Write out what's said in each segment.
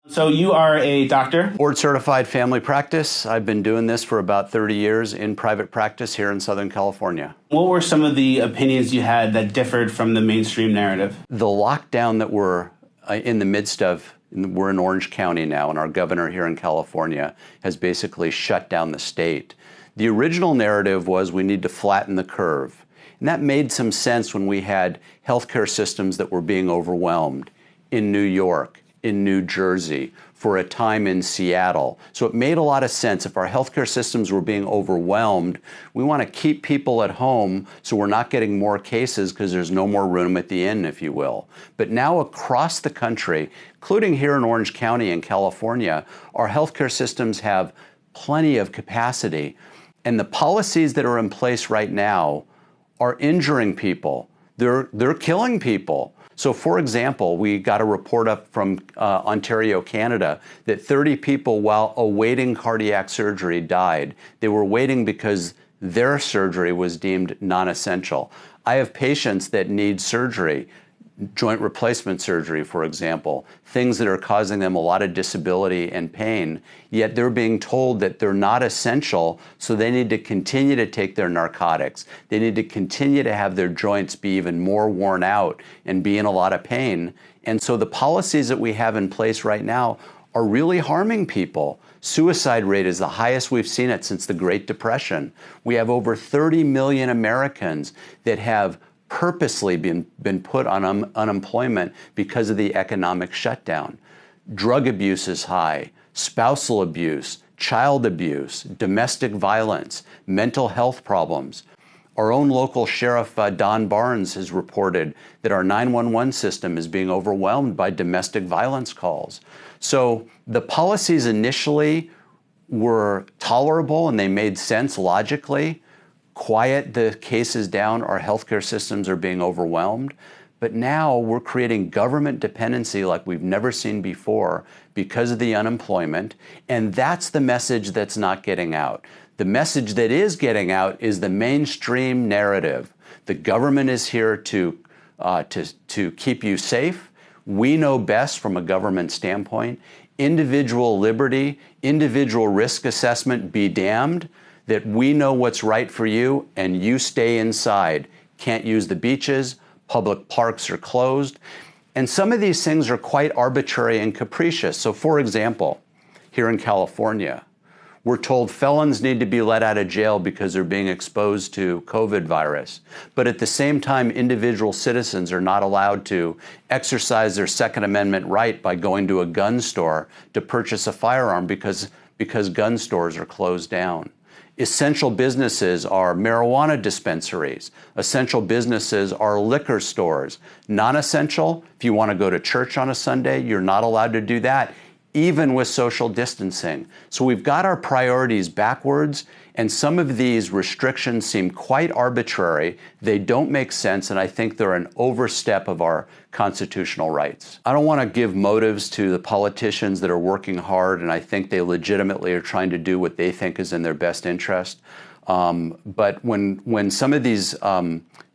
So you are a doctor? Board certified family practice. I've been doing this for about 30 years in private practice here in Southern California. What were some of the opinions you had that differed from the mainstream narrative? The lockdown that we're in the midst of, we're in Orange County now, and our governor here in California has basically shut down the state. The original narrative was we need to flatten the curve. And that made some sense when we had healthcare systems that were being overwhelmed in New York, in New Jersey, for a time in Seattle. So it made a lot of sense. If our healthcare systems were being overwhelmed, we want to keep people at home so we're not getting more cases because there's no more room at the inn, if you will. But now across the country, including here in Orange County in California, our healthcare systems have plenty of capacity. And the policies that are in place right now are injuring people. They're killing people. So for example, we got a report up from Ontario, Canada, that 30 people while awaiting cardiac surgery died. They were waiting because their surgery was deemed non-essential. I have patients that need surgery, joint replacement surgery, for example, things that are causing them a lot of disability and pain, yet they're being told that they're not essential, so they need to continue to take their narcotics. They need to continue to have their joints be even more worn out and be in a lot of pain. And so the policies that we have in place right now are really harming people. Suicide rate is the highest we've seen it since the Great Depression. We have over 30 million Americans that have purposely been put on unemployment because of the economic shutdown. Drug abuse is high, spousal abuse, child abuse, domestic violence, mental health problems. Our own local sheriff, Don Barnes, has reported that our 911 system is being overwhelmed by domestic violence calls. So the policies initially were tolerable and they made sense logically. Quiet the cases down, our healthcare systems are being overwhelmed. But now we're creating government dependency like we've never seen before because of the unemployment. And that's the message that's not getting out. The message that is getting out is the mainstream narrative. The government is here to keep you safe. We know best from a government standpoint. Individual liberty, individual risk assessment, be damned. That we know what's right for you and you stay inside. Can't use the beaches, public parks are closed. And some of these things are quite arbitrary and capricious. So for example, here in California, we're told felons need to be let out of jail because they're being exposed to COVID virus. But at the same time, individual citizens are not allowed to exercise their Second Amendment right by going to a gun store to purchase a firearm because gun stores are closed down. Essential businesses are marijuana dispensaries. Essential businesses are liquor stores. Non-essential, if you want to go to church on a Sunday, you're not allowed to do that, even with social distancing. So we've got our priorities backwards, and some of these restrictions seem quite arbitrary. They don't make sense, and I think they're an overstep of our constitutional rights. I don't want to give motives to the politicians that are working hard, and I think they legitimately are trying to do what they think is in their best interest. But when some of these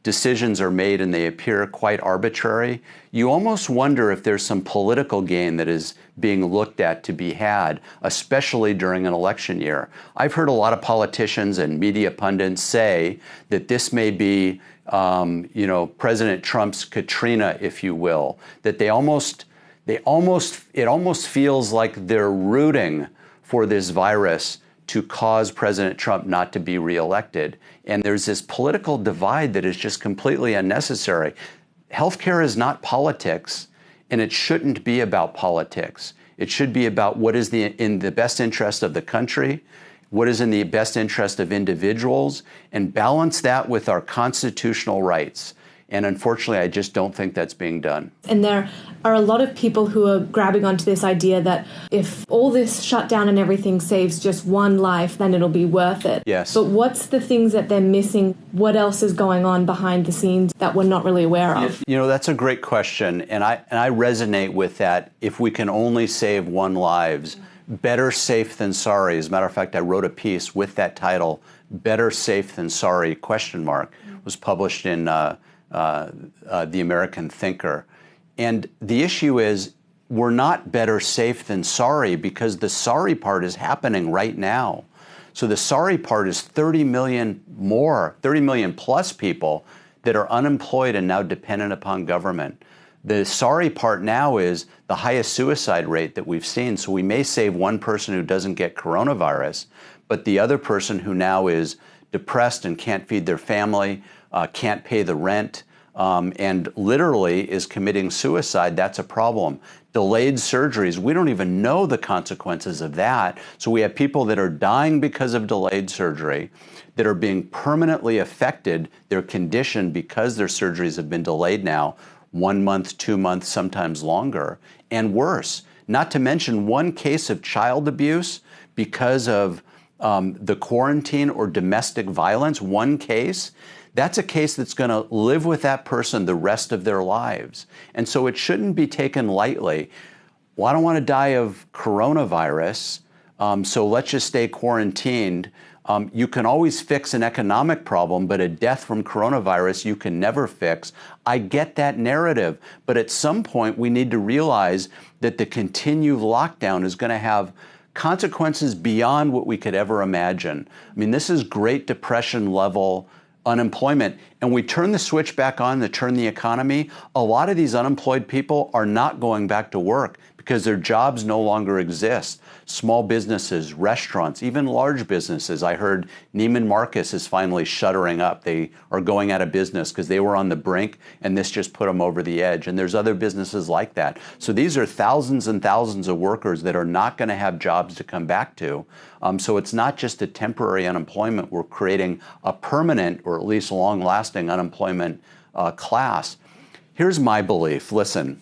decisions are made and they appear quite arbitrary, you almost wonder if there's some political gain that is being looked at to be had, especially during an election year. I've heard a lot of politicians and media pundits say that this may be, President Trump's Katrina, if you will, that it almost feels like they're rooting for this virus to cause President Trump not to be reelected. And there's this political divide that is just completely unnecessary. Healthcare is not politics, and it shouldn't be about politics. It should be about what is in the best interest of the country, what is in the best interest of individuals, and balance that with our constitutional rights. And unfortunately, I just don't think that's being done. And there are a lot of people who are grabbing onto this idea that if all this shutdown and everything saves just one life, then it'll be worth it. Yes. But what's the things that they're missing? What else is going on behind the scenes that we're not really aware of? That's a great question. And I resonate with that. If we can only save one lives, better safe than sorry. As a matter of fact, I wrote a piece with that title, Better Safe Than Sorry, ? Was published in the American Thinker. And the issue is, we're not better safe than sorry, because the sorry part is happening right now. So the sorry part is 30 million plus people that are unemployed and now dependent upon government. The sorry part now is the highest suicide rate that we've seen. So we may save one person who doesn't get coronavirus, but the other person who now is depressed and can't feed their family, can't pay the rent, and literally is committing suicide, that's a problem. Delayed surgeries, we don't even know the consequences of that. So we have people that are dying because of delayed surgery, that are being permanently affected, their condition, because their surgeries have been delayed now, 1 month, 2 months, sometimes longer, and worse. Not to mention one case of child abuse because of the quarantine or domestic violence, one case. That's a case that's going to live with that person the rest of their lives. And so it shouldn't be taken lightly. Well, I don't want to die of coronavirus, so let's just stay quarantined. You can always fix an economic problem, but a death from coronavirus you can never fix. I get that narrative, but at some point we need to realize that the continued lockdown is going to have consequences beyond what we could ever imagine. I mean, this is Great Depression level unemployment, and we turn the switch back on to turn the economy. A lot of these unemployed people are not going back to work because their jobs no longer exist. Small businesses, restaurants, even large businesses. I heard Neiman Marcus is finally shuttering up. They are going out of business because they were on the brink, and this just put them over the edge. And there's other businesses like that. So these are thousands and thousands of workers that are not going to have jobs to come back to. So it's not just a temporary unemployment. We're creating a permanent, or at least long-lasting unemployment class. Here's my belief. Listen.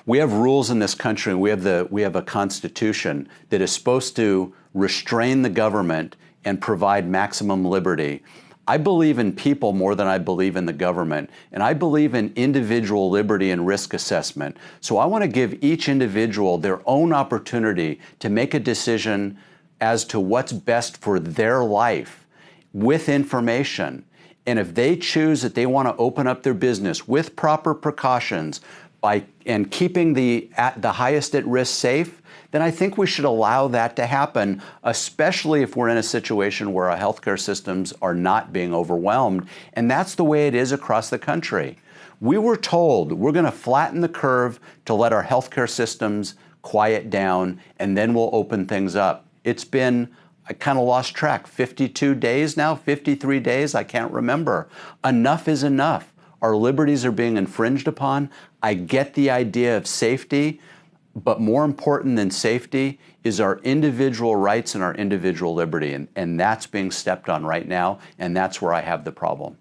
We have rules in this country. We have a constitution that is supposed to restrain the government and provide maximum liberty. I believe in people more than I believe in the government, and I believe in individual liberty and risk assessment. So I want to give each individual their own opportunity to make a decision as to what's best for their life with information. And if they choose that they want to open up their business with proper precautions, and keeping the highest at risk safe, then I think we should allow that to happen, especially if we're in a situation where our healthcare systems are not being overwhelmed. And that's the way it is across the country. We were told we're going to flatten the curve to let our healthcare systems quiet down, and then we'll open things up. It's been, I kind of lost track, 52 days now, 53 days, I can't remember. Enough is enough. Our liberties are being infringed upon. I get the idea of safety, but more important than safety is our individual rights and our individual liberty. And that's being stepped on right now, and that's where I have the problem.